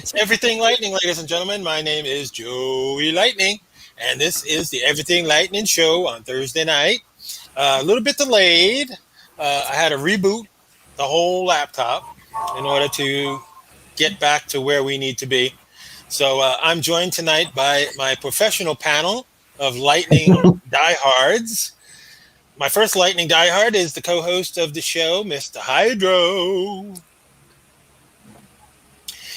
It's Everything Lightning, ladies and gentlemen. My name is Joey Lightning, and this is the Everything Lightning show on Thursday night. A little bit delayed. I had to reboot the whole laptop in order to get back to where we need to be. So I'm joined tonight by my professional panel of Lightning diehards. My first Lightning diehard is the co-host of the show, Mr. Hydro.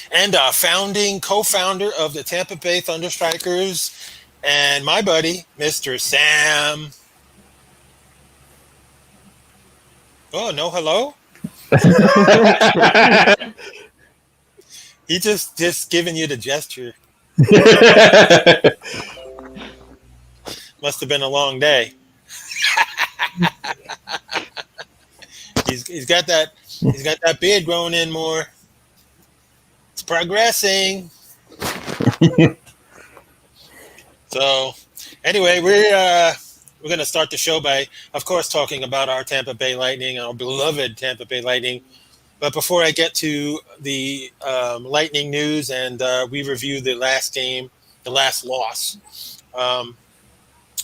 And founding co-founder of the Tampa Bay Thunderstrikers, and my buddy, Mr. Sam. Oh, no hello? He just giving you the gesture. Must have been a long day. he's got that beard growing in more. It's progressing. So, anyway, we're going to start the show by, of course, talking about our Tampa Bay Lightning, our beloved Tampa Bay Lightning. But before I get to the Lightning news and we review the last game, the last loss,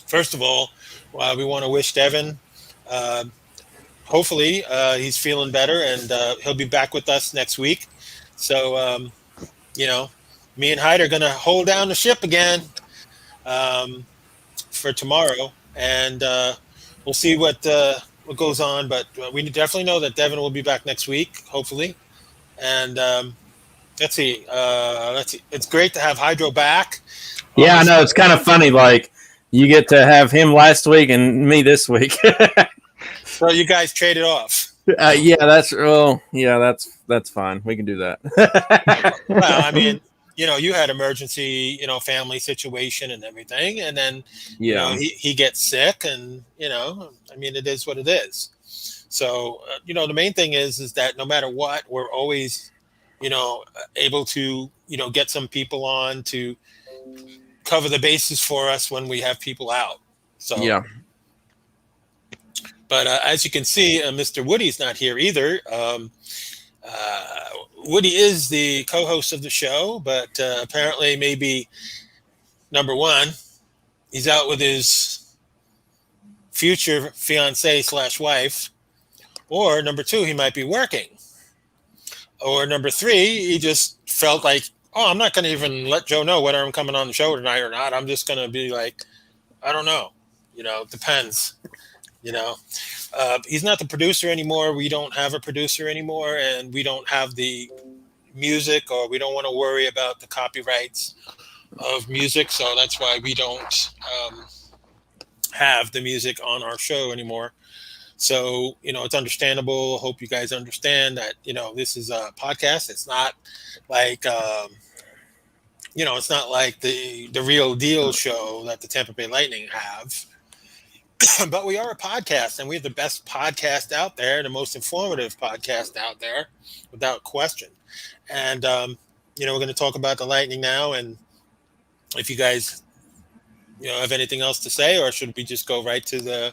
first of all, we want to wish Devin. Hopefully, he's feeling better and he'll be back with us next week. So, me and Hyde are going to hold down the ship again for tomorrow, and we'll see what goes on. But we definitely know that Devin will be back next week, hopefully. And let's see. It's great to have Hydro back. Yeah, I know. It's kind of funny. Like, you get to have him last week and me this week. So you guys traded off. That's fine. We can do that. Well, I mean, you had emergency, family situation and everything, and then he gets sick, and I mean, it is what it is. So the main thing is that no matter what, we're always able to get some people on to cover the bases for us when we have people out. So yeah. But as you can see, Mr. Woody's not here either. Woody is the co-host of the show, but apparently maybe, number one, he's out with his future fiancée/wife, or number two, he might be working, or number three, he just felt like, oh, I'm not going to even let Joe know whether I'm coming on the show tonight or not. I'm just going to be like, I don't know, depends. He's not the producer anymore. We don't have a producer anymore, and we don't have the music, or we don't want to worry about the copyrights of music. So that's why we don't have the music on our show anymore. So, it's understandable. Hope you guys understand that, this is a podcast. It's not like, it's not like the real deal show that the Tampa Bay Lightning have. But we are a podcast, and we have the best podcast out there, the most informative podcast out there, without question. And, we're going to talk about the Lightning now. And if you guys, have anything else to say, or should we just go right to the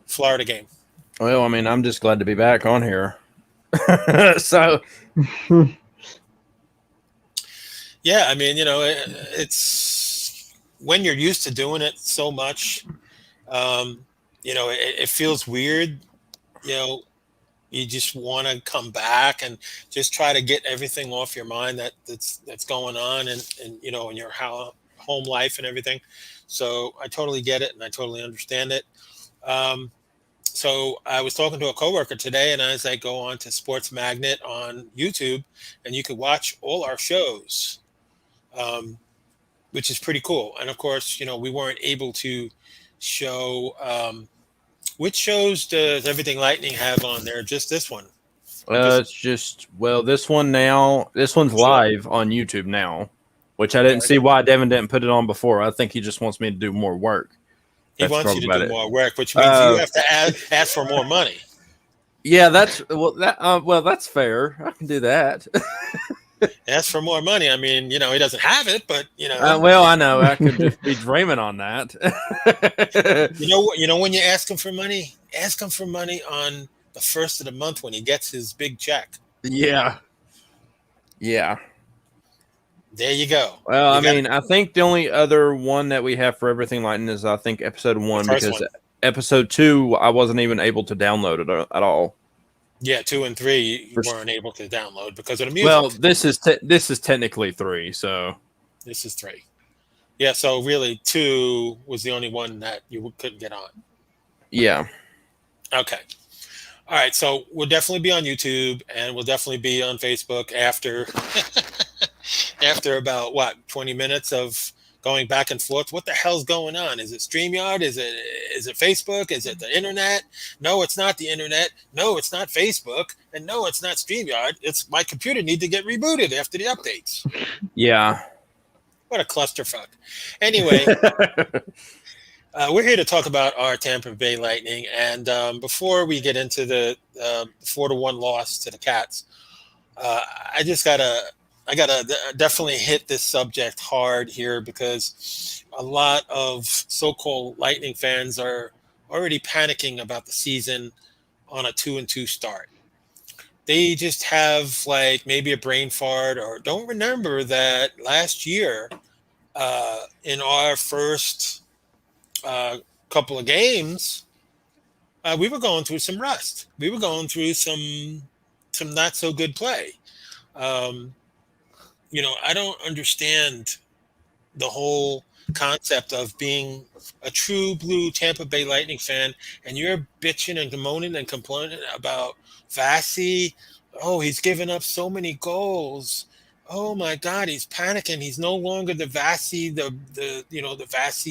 Florida game? Well, I mean, I'm just glad to be back on here. So. Yeah, I mean, it's when you're used to doing it so much. It feels weird. You just want to come back and just try to get everything off your mind that's going on, and in your home life and everything. So I totally get it, and I totally understand it. So I was talking to a coworker today, and as I go on to Sports Magnet on YouTube, and you can watch all our shows, which is pretty cool. And of course, we weren't able to show which shows does Everything Lightning have on there? Just this one? It's just this one now. This one's live on YouTube now, which I didn't see why Devin didn't put it on before. I think he just wants me to do more work. He wants you to do more work, which means you have to ask for more money. Yeah, that's fair. I can do that. Ask for more money. I mean, he doesn't have it, but I know I could just be dreaming on that. When you ask him for money on the first of the month when he gets his big check. Yeah. There you go. Well, I You got it. mean, I think the only other one that we have for everything Lightning is I think episode The one first because one. episode two I wasn't even able to download it at all. Yeah, 2 and 3 you For, weren't able to download because of the well, music. this is technically three, so This is 3. Yeah, so really 2 was the only one that you couldn't get on. yeah. Okay. All right, so we'll definitely be on YouTube and we'll definitely be on Facebook after after about what 20 minutes of going back and forth. What the hell's going on? Is it StreamYard? Is it Facebook? Is it the internet? No, it's not the internet. No, it's not Facebook. And no, it's not StreamYard. It's my computer need to get rebooted after the updates. Yeah. What a clusterfuck. Anyway, we're here to talk about our Tampa Bay Lightning, and before we get into the 4-1 loss to the Cats, uh, I just I gotta definitely hit this subject hard here because a lot of so-called Lightning fans are already panicking about the season on a 2-2 start. They just have like maybe a brain fart or don't remember that last year in our first uh, couple of games, we were going through some rust. We were going through some not so good play. Um, I don't understand the whole concept of being a true blue Tampa Bay Lightning fan, and you're bitching and moaning and complaining about Vasi. Oh, he's given up so many goals. Oh my God, he's panicking. He's no longer the Vasi, the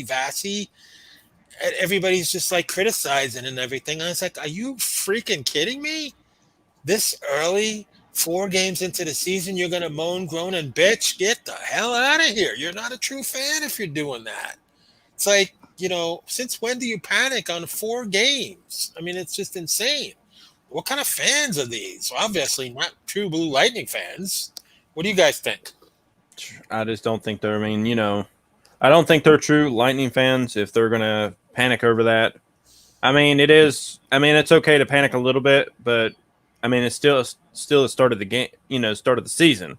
Vasi. Everybody's just like criticizing and everything. I was like, are you freaking kidding me? This early, 4 games into the season, you're gonna moan, groan, and bitch. Get the hell out of here. You're not a true fan if you're doing that. It's like, since when do you panic on 4 games? I mean, it's just insane. What kind of fans are these? Obviously not true blue Lightning fans. What do you guys think? I just don't think they're. I mean, I don't think they're true Lightning fans if they're gonna panic over that. I mean, it is. I mean, it's okay to panic a little bit, but I mean, it's still the start of the game. Start of the season.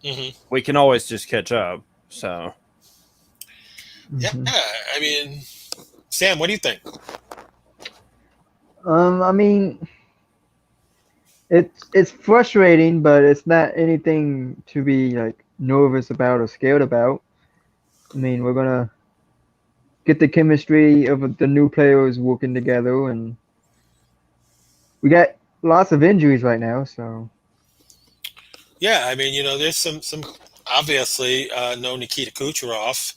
Hmm. We can always just catch up. So Yeah, Hmm. I mean, Sam, what do you think? I mean, it's frustrating, but it's not anything to be like nervous about or scared about. I mean, we're gonna get the chemistry of the new players working together, and we got lots of injuries right now. So Yeah, I mean, there's some obviously no Nikita Kucherov,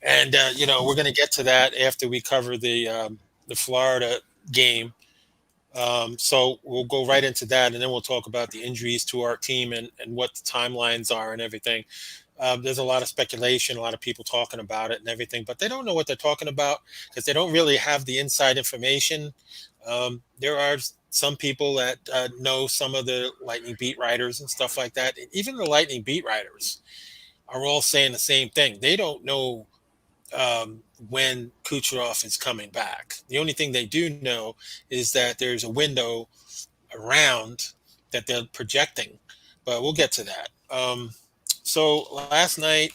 and we're going to get to that after we cover the Florida game. So we'll go right into that, and then we'll talk about the injuries to our team and what the timelines are and everything. There's a lot of speculation, a lot of people talking about it and everything, but they don't know what they're talking about because they don't really have the inside information. There are some people that know some of the Lightning beat writers and stuff like that. Even the Lightning beat writers are all saying the same thing. They don't know when Kucherov is coming back. The only thing they do know is that there's a window around that they're projecting, but we'll get to that. So last night,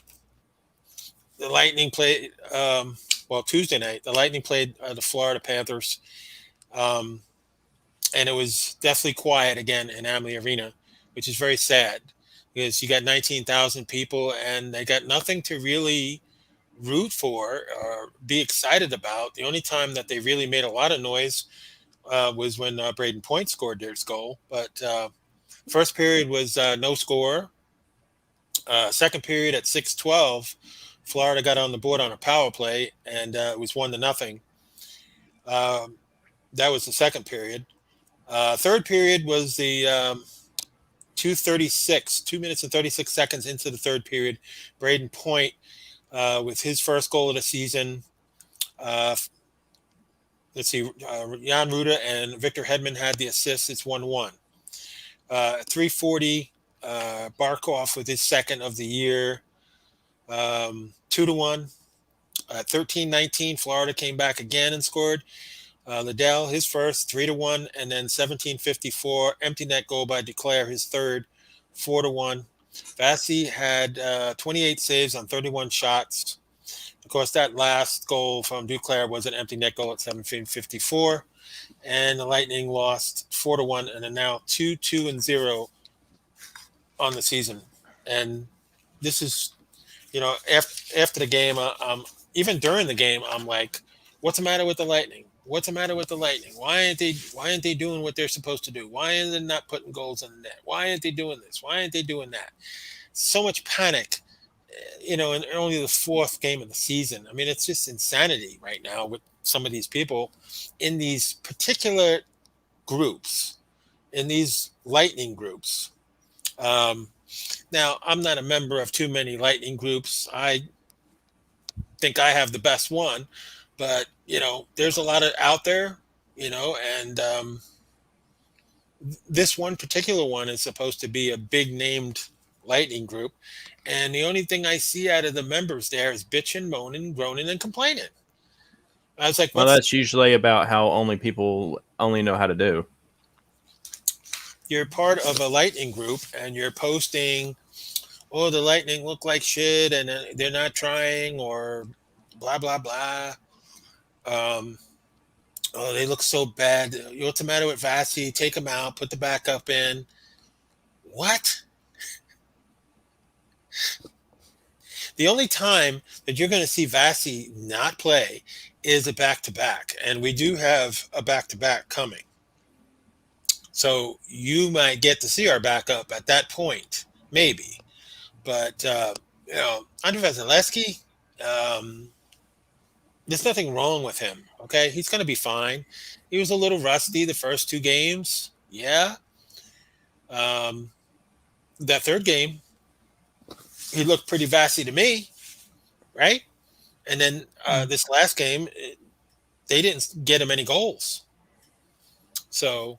the Lightning played. Tuesday night, the Lightning played the Florida Panthers, um, and it was definitely quiet again in Amalie Arena, which is very sad because you got 19,000 people and they got nothing to really root for or be excited about. The only time that they really made a lot of noise was when Braden Point scored their goal. But first period was no score. Second period at 6:12, Florida got on the board on a power play, and it was 1-0. Um, that was the second period. Third period was the 2:36, 2 minutes and 36 seconds into the third period. Braden Point with his first goal of the season. Uh, let's see, Jan Ruda and Victor Hedman had the assists. It's 1-1. 3:40, Barkov with his second of the year. 2-1. 13-19, Florida came back again and scored. Liddell, his first, 3-1, and then 17:54, empty net goal by Declare, his third, 4-1. Vassie had 28 saves on 31 shots. Of course, that last goal from Duclair was an empty net goal at 7:54, and the Lightning lost 4-1, and are now 2-0 on the season. And this is, after the game, even during the game, I'm like, what's the matter with the Lightning? What's the matter with the Lightning? Why aren't they doing what they're supposed to do? Why are they not putting goals in the net? Why aren't they doing this? Why aren't they doing that? So much panic, in only the fourth game of the season. I mean, it's just insanity right now with some of these people in these particular groups, in these Lightning groups. Um, Now, I'm not a member of too many Lightning groups. I think I have the best one, but there's a lot of out there, and this one particular one is supposed to be a big named Lightning group, and the only thing I see out of the members there is bitching, moaning, groaning, and complaining. I was like, Well, that's usually about how only people only know how to do. You're part of a Lightning group, and you're posting, oh, the Lightning look like shit, and they're not trying, or blah blah blah. Um, oh, they look so bad. What's the matter with Vassie? Take him out. Put the backup in. What? The only time that you're going to see Vassie not play is a back to back, and we do have a back to back coming. So you might get to see our backup at that point, maybe. But Andrei Vasilevsky, um, there's nothing wrong with him. Okay, he's going to be fine. He was a little rusty the first two games. Yeah. Um, that third game, he looked pretty Vassy to me, right? And then this last game, they didn't get him any goals. So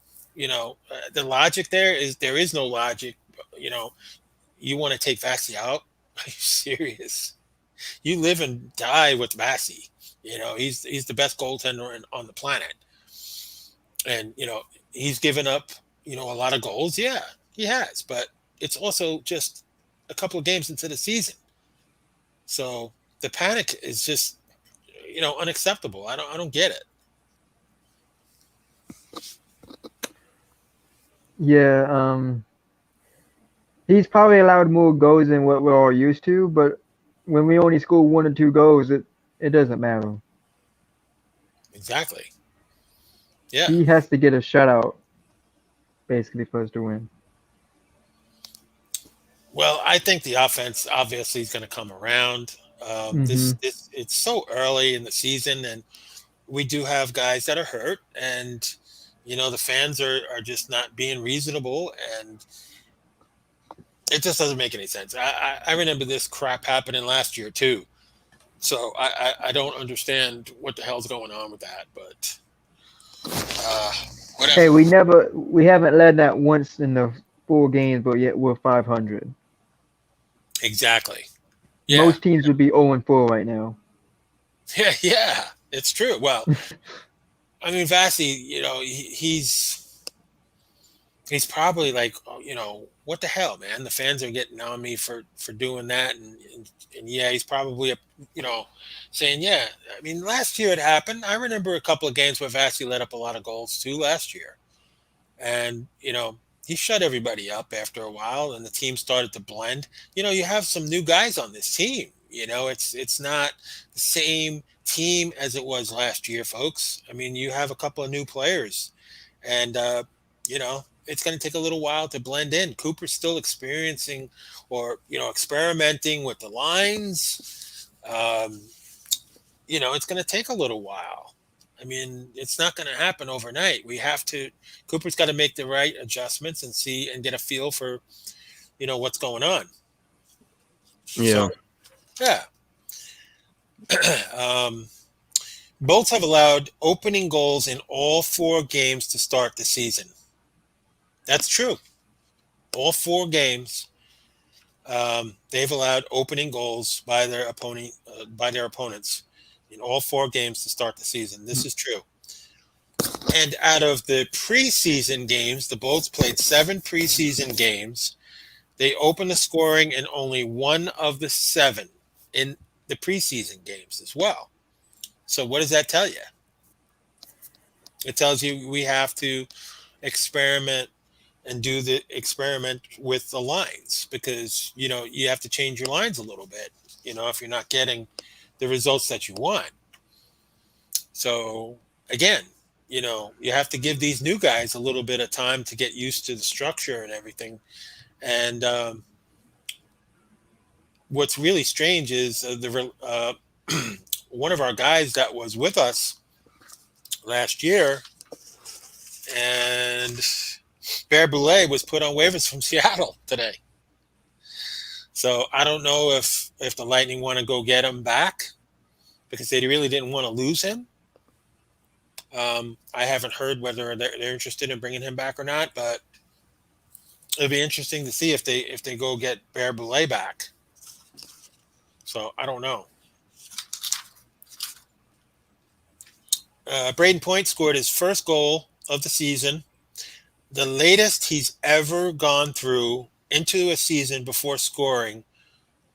the logic there is no logic. You want to take Vassy out? Are you serious? You live and die with Vassy. He's the best goaltender on the planet, and he's given up a lot of goals. Yeah, he has, but it's also just a couple of games into the season. So the panic is just unacceptable. I don't get it. Yeah, he's probably allowed more goals than what we're all used to, but when we only score 1 or 2 goals, it doesn't matter. Exactly. Yeah. He has to get a shutout, basically, for us to win. Well, I think the offense obviously is going to come around. This it's so early in the season, and we do have guys that are hurt, and the fans are just not being reasonable, and it just doesn't make any sense. I remember this crap happening last year too, so I don't understand what the hell's going on with that, but whatever. Hey, we haven't led that once in the 4 games, but yet we're 500. Exactly. Yeah. Most teams would be 0-4 right now. Yeah, it's true. Well, I mean, Vassy, he's probably like, what the hell, man? The fans are getting on me for doing that, and yeah, he's probably saying, yeah. I mean, last year it happened. I remember a couple of games where Vassy let up a lot of goals too last year, and he shut everybody up after a while, and the team started to blend. You have some new guys on this team. It's not the same team as it was last year, folks. I mean, you have a couple of new players, and it's going to take a little while to blend in. Cooper's still experiencing or experimenting with the lines. It's going to take a little while. I mean, it's not going to happen overnight. Cooper's got to make the right adjustments and see and get a feel for, what's going on. Yeah. So, yeah. Bolts have allowed opening goals in all 4 games to start the season. That's true. All 4 games, they've allowed opening goals by their opponents in all 4 games to start the season. This is true. And out of the preseason games, the Bolts played 7 preseason games. They opened the scoring in only one of the 7 in the preseason games as well. So what does that tell you? It tells you we have to experiment and do the experiment with the lines, because you have to change your lines a little bit, if you're not getting the results that you want. So again, you have to give these new guys a little bit of time to get used to the structure and everything. And what's really strange is one of our guys that was with us last year, and Bear Boulet, was put on waivers from Seattle today. So I don't know if the Lightning want to go get him back, because they really didn't want to lose him. I haven't heard whether they're interested in bringing him back or not, but it'll be interesting to see if they go get Bear Boulet back. So I don't know. Braden Point scored his first goal of the season, the latest he's ever gone through into a season before scoring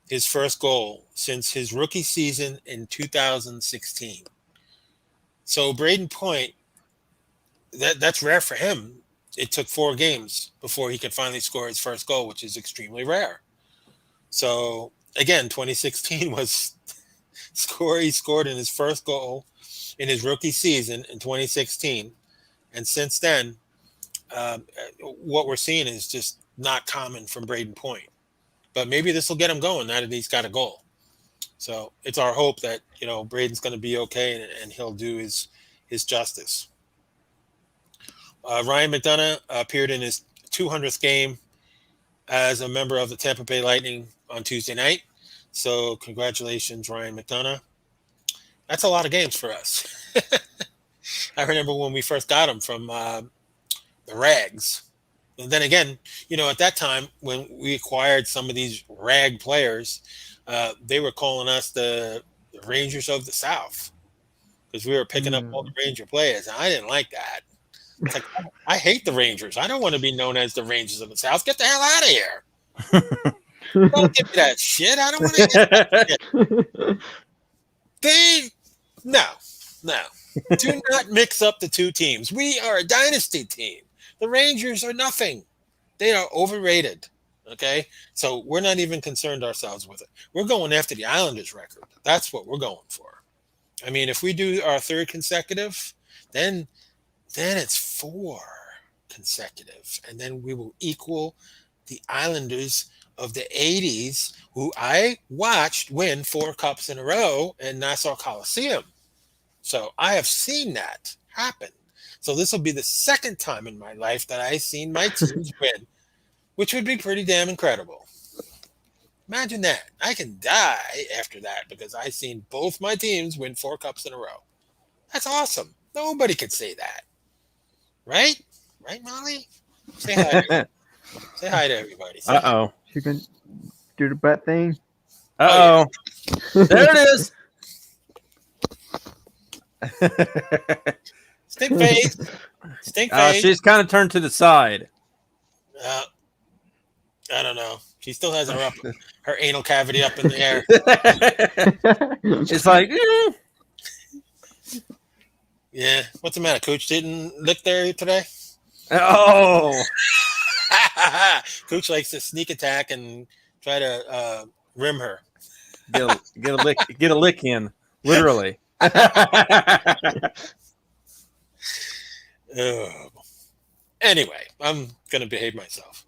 his first goal since his rookie season in 2016. So Braden Point, that's rare for him. It took 4 games before he could finally score his first goal, which is extremely rare. So again, 2016 was he scored in his first goal in his rookie season in 2016. And since then, what we're seeing is just not common from Braden Point. But maybe this will get him going now that he's got a goal. So it's our hope that, Braden's going to be okay and he'll do his justice. Ryan Mcdonough appeared in his 200th game as a member of the Tampa Bay Lightning on Tuesday night. So congratulations, Ryan Mcdonough. That's a lot of games for us. I remember when we first got him from the Rags. And then again, at that time when we acquired some of these rag players, they were calling us the Rangers of the South, because we were picking up all the Ranger players. And I didn't like that. It's like, I hate the Rangers. I don't want to be known as the Rangers of the South. Get the hell out of here. Don't give me that shit. I don't want to get that shit. No. Do not mix up the two teams. We are a dynasty team. The Rangers are nothing. They are overrated. Okay? So we're not even concerned ourselves with it. We're going after the Islanders record. That's what we're going for. I mean, if we do our 3rd consecutive, then it's 4 consecutive. And then we will equal the Islanders of the 80s, who I watched win 4 cups in a row in Nassau Coliseum. So I have seen that happen. So this will be the 2nd time in my life that I've seen my teams win, which would be pretty damn incredible. Imagine that. I can die after that because I've seen both my teams win 4 cups in a row. That's awesome. Nobody could say that. Right? Right, Molly? Say hi. Say hi to everybody. Uh-oh. You can do the butt thing. Uh-oh. There it is. Stink face. Stink face. She's kind of turned to the side. I don't know. She still has her anal cavity up in the air. It's like, Yeah. What's the matter? Cooch didn't lick there today? oh. Cooch likes to sneak attack and try to rim her. Get a lick in, literally. Anyway, I'm gonna behave myself.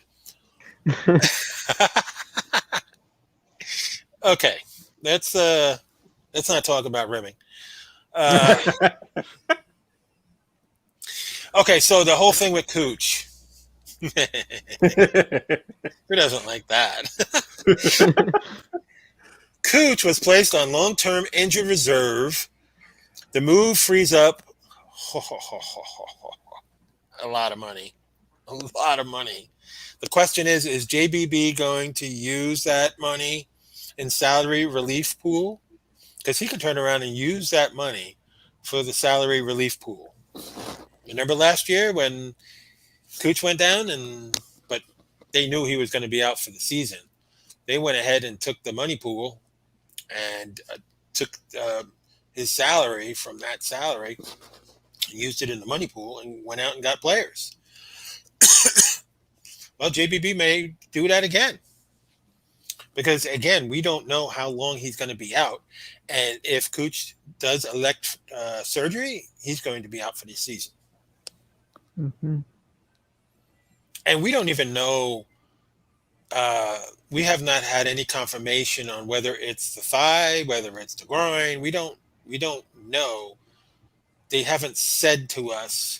Okay, let's not talk about rimming. Okay, so the whole thing with Cooch. Who doesn't like that? Cooch was placed on long-term injured reserve. The move frees up a lot of money. A lot of money. The question is JBB going to use that money in salary relief pool? Because he could turn around and use that money for the salary relief pool. Remember last year when Cooch went down, but they knew he was going to be out for the season. They went ahead and took the money pool and took his salary from that salary, used it in the money pool, and went out and got players. Well, JBB may do that again. Because, again, we don't know how long he's going to be out. And if Cooch does elect surgery, he's going to be out for the season. Mm-hmm. And we don't even know. We have not had any confirmation on whether it's the thigh, whether it's the groin. We don't know. They haven't said to us,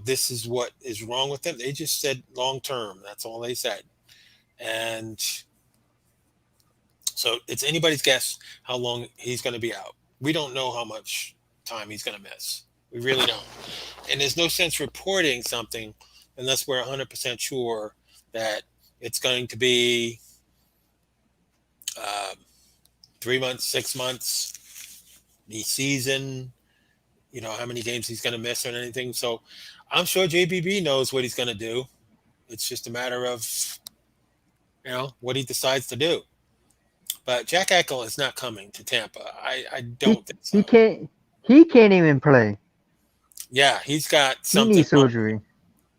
this is what is wrong with them. They just said long term. That's all they said. And so it's anybody's guess how long he's going to be out. We don't know how much time he's going to miss. We really don't. And there's no sense reporting something unless we're 100% sure that it's going to be 3 months, 6 months, the season, how many games he's going to miss or anything. So I'm sure JBB knows what he's going to do. It's just a matter of, what he decides to do. But Jack Eichel is not coming to Tampa. I don't think so. He can't even play. Yeah, he's got He something. needs surgery.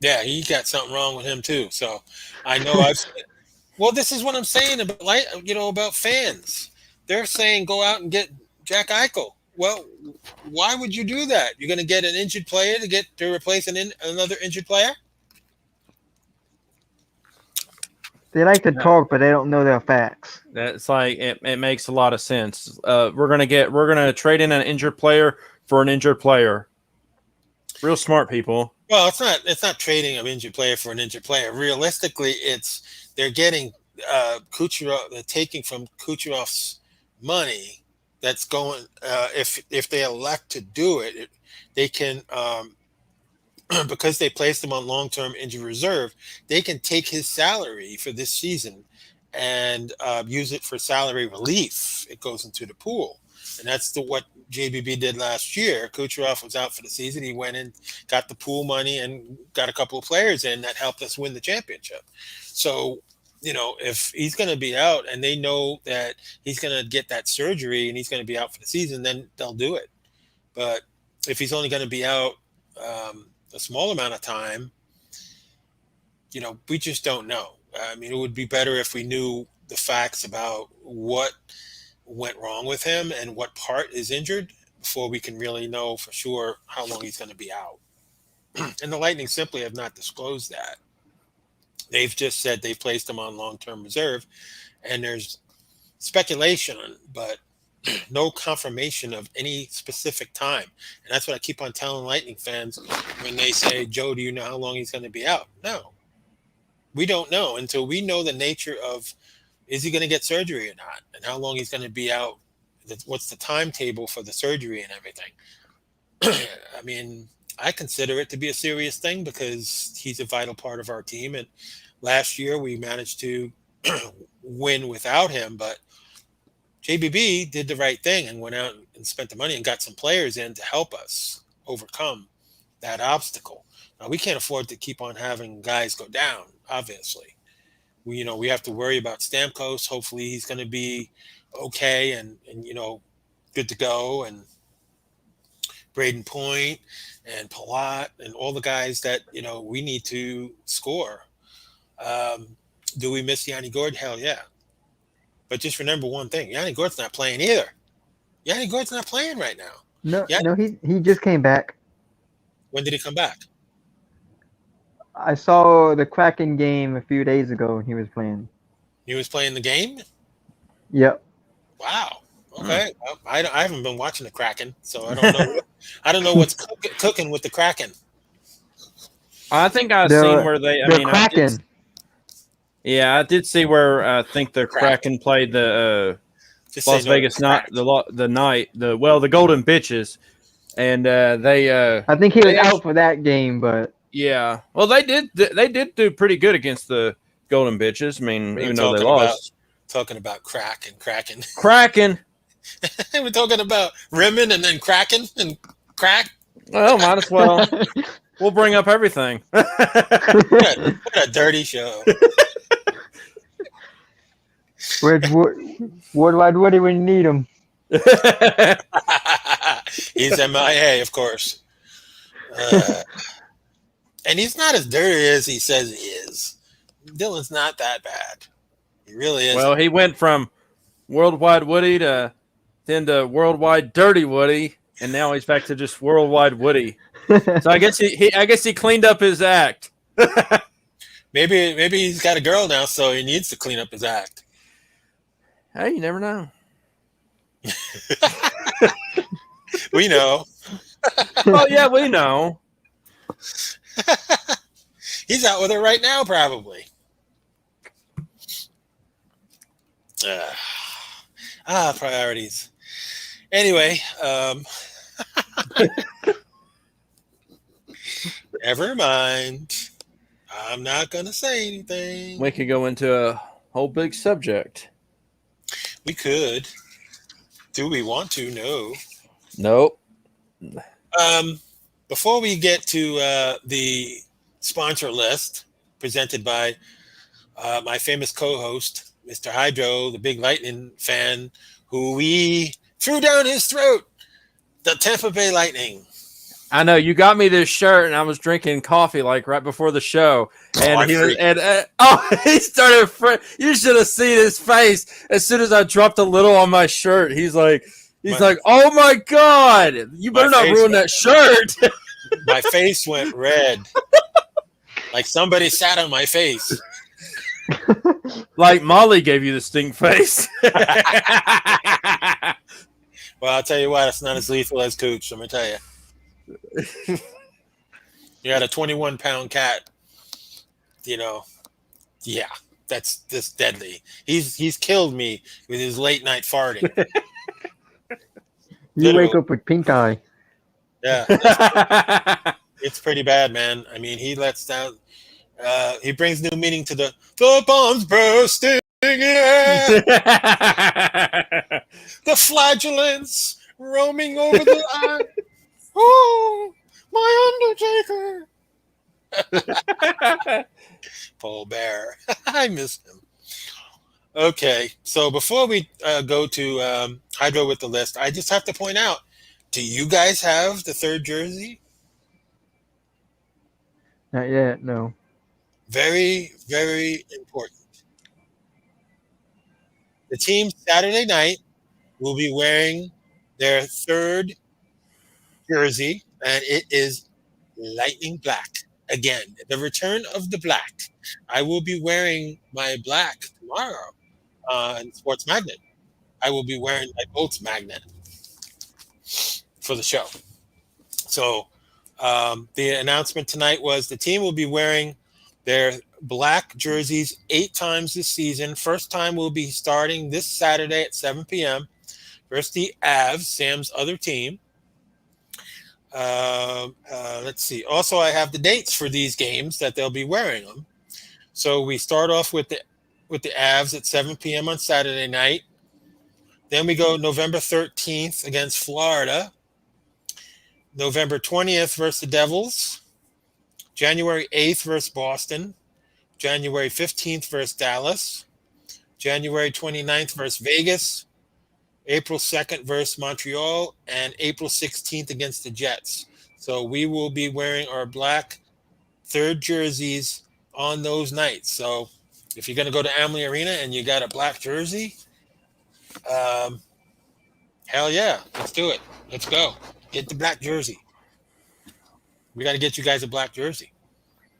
Yeah, he got something wrong with him too. So I know I've. Well, this is what I'm saying about about fans. They're saying go out and get Jack Eichel. Well, why would you do that? You're going to get an injured player to replace another injured player? They like to talk, but they don't know their facts. That's like it makes a lot of sense. We're gonna trade in an injured player for an injured player. Real smart people. Well, it's not trading an injured player for an injured player. Realistically, they're getting Kucherov. They're taking from Kucherov's money that's going. If they elect to do it, they can. Because they placed him on long-term injury reserve, they can take his salary for this season and use it for salary relief. It goes into the pool. And that's what JBB did last year. Kucherov was out for the season. He went in, got the pool money, and got a couple of players in that helped us win the championship. So, if he's going to be out and they know that he's going to get that surgery and he's going to be out for the season, then they'll do it. But if he's only going to be out a small amount of time, we just don't know. I mean, it would be better if we knew the facts about what went wrong with him and what part is injured before we can really know for sure how long he's going to be out. And the Lightning simply have not disclosed that. They've just said they've placed him on long-term reserve, and there's speculation, but no confirmation of any specific time. And that's what I keep on telling Lightning fans when they say, Joe, do you know how long he's going to be out? No. We don't know until we know the nature of, is he going to get surgery or not? And how long he's going to be out? What's the timetable for the surgery and everything? I mean, I consider it to be a serious thing because he's a vital part of our team. And last year we managed to win without him, but JBB did the right thing and went out and spent the money and got some players in to help us overcome that obstacle. Now, we can't afford to keep on having guys go down, obviously. We have to worry about Stamkos. Hopefully he's going to be okay and good to go. And Braden Point and Palat and all the guys that, we need to score. Do we miss Yanni Gord? Hell yeah. But just remember one thing: Yanni Gord's not playing either. Yanni Gord's not playing right now. No, he just came back. When did he come back? I saw the Kraken game a few days ago, and he was playing. He was playing the game? Yep. Wow. Okay. Well, I haven't been watching the Kraken, so I don't know. I don't know what's cooking with the Kraken. I think I've seen where they. Kraken. I did see where I think the Kraken played the Las Vegas the Golden Bitches, and they. I think he was out for that game, but yeah. Well, they did do pretty good against the Golden Bitches. I mean, even though they lost. Talking about Kraken. We're talking about Rimmon and then Kraken and crack. Well, might as well. We'll bring up everything. What a dirty show. Where's Worldwide Woody when you need him? He's MIA, of course. And he's not as dirty as he says he is. Dylan's not that bad. He really isn't. Well, he went from Worldwide Woody to then to Worldwide Dirty Woody, and now he's back to just Worldwide Woody. So I guess he cleaned up his act. Maybe he's got a girl now, so he needs to clean up his act. Hey, you never know. We know. Oh yeah, we know. He's out with her right now, probably. Priorities. Anyway, never mind. I'm not going to say anything. We could go into a whole big subject. We could. Do we want to? No. Nope. Before we get to the sponsor list presented by my famous co-host, Mr. Hydro, the big Lightning fan, who we threw down his throat, the Tampa Bay Lightning. I know you got me this shirt, and I was drinking coffee like right before the show, and he started. You should have seen his face as soon as I dropped a little on my shirt. He's like, "Oh my god, you better not ruin that shirt." My face went red, like somebody sat on my face. Like Molly gave you the stink face. Well, I'll tell you what, it's not as lethal as Cooch. Let me tell you. You had a 21-pound cat. Yeah, that's this deadly. He's killed me with his late night farting. You wake up with pink eye. Yeah, it's pretty bad, man. I mean, he lets down. He brings new meaning to the bombs bursting in air. The flagellants roaming over the eye. Oh, my Undertaker. Paul Bear. I miss him. Okay, so before we go to Hydro with the list, I just have to point out, do you guys have the third jersey? Not yet, no. Very, very important. The team Saturday night will be wearing their third jersey, and it is lightning black. Again, the return of the black. I will be wearing my black tomorrow in Sports Magnet. I will be wearing my Bolts Magnet for the show. So the announcement tonight was the team will be wearing their black jerseys 8 times this season. First time will be starting this Saturday at 7 p.m. versus the Avs, Sam's other team. Let's see. Also, I have the dates for these games that they'll be wearing them. So we start off with the Avs at 7 p.m. on Saturday night. Then we go November 13th against Florida. November 20th versus the Devils. January 8th versus Boston. January 15th versus Dallas. January 29th versus Vegas. April 2nd versus Montreal, and April 16th against the Jets. So we will be wearing our black third jerseys on those nights. So if you're going to go to Amalie Arena and you got a black jersey, hell yeah, let's do it. Let's go. Get the black jersey. We got to get you guys a black jersey.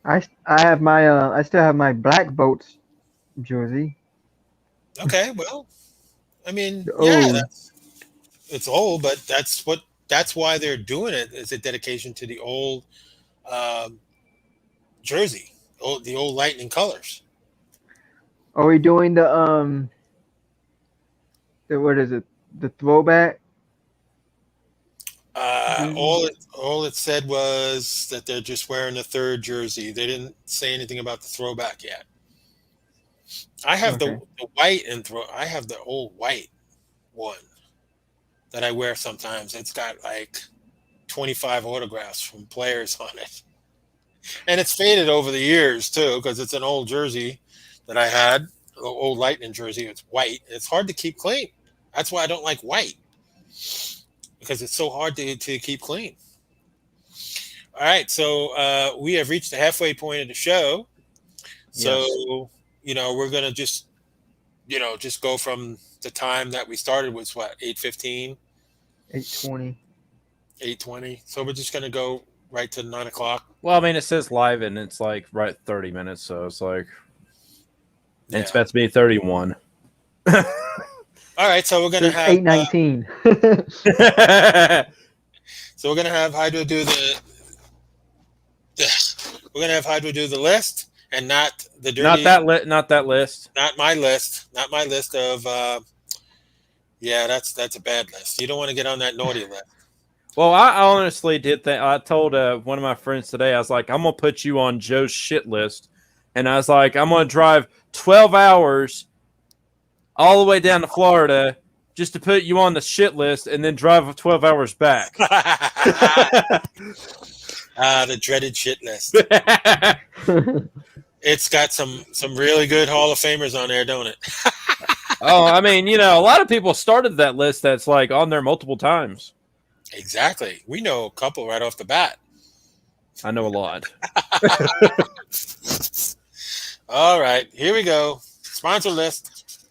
I have my I still have my Black Boats jersey. Okay, well, I mean, Oh. yeah, it's old, but that's why they're doing it. It's a dedication to the old jersey, the old Lightning colors. Are we doing the what is it? The throwback? All it said was that they're just wearing the third jersey. They didn't say anything about the throwback yet. I have the white I have the old white one that I wear sometimes. It's got like 25 autographs from players on it. And it's faded over the years too, because it's an old jersey that I had. old Lightning jersey. It's white. It's hard to keep clean. That's why I don't like white, because it's so hard to keep clean. All right, so we have reached the halfway point of the show. So, we're gonna just go from the time that we started was what, 8:15, 8:20. 8:20. So we're just gonna go right to 9 o'clock. Well, I mean, it says live and it's like right 30 minutes, so it's like it's about to be 31. All right, so we're gonna have 8:19. so we're gonna have Hydro do the we're gonna have Hydro do the list, and not the dirty. Not that list. Not my list. Not my list of. Yeah, that's a bad list. You don't want to get on that naughty list. Well, I honestly did think. I told one of my friends today, I was like, I'm going to put you on Joe's shit list. And I was like, I'm going to drive 12 hours all the way down to Florida just to put you on the shit list and then drive 12 hours back. The dreaded shit list. It's got some really good Hall of Famers on there, don't it? Oh, I mean, a lot of people started that list that's like on there multiple times. Exactly. We know a couple right off the bat. I know a lot. All right, here we go. Sponsor list.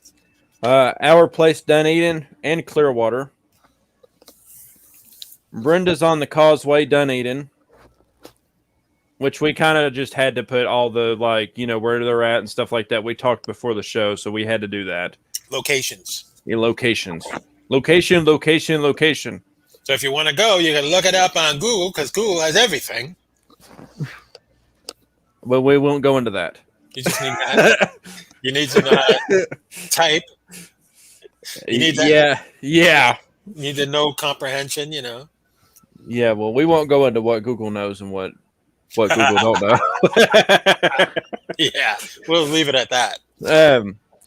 Our Place Dunedin and Clearwater. Brenda's on the Causeway, Dunedin. Which we kind of just had to put all the, where they're at and stuff like that. We talked before the show, so we had to do that. Locations. Yeah, locations. Location. So if you want to go, you can look it up on Google, because Google has everything. Well, we won't go into that. You just need that. You need to know how to type. You need that. Yeah. You need to know comprehension, Yeah, well, we won't go into what Google knows and what Google don't know. Yeah, we'll leave it at that.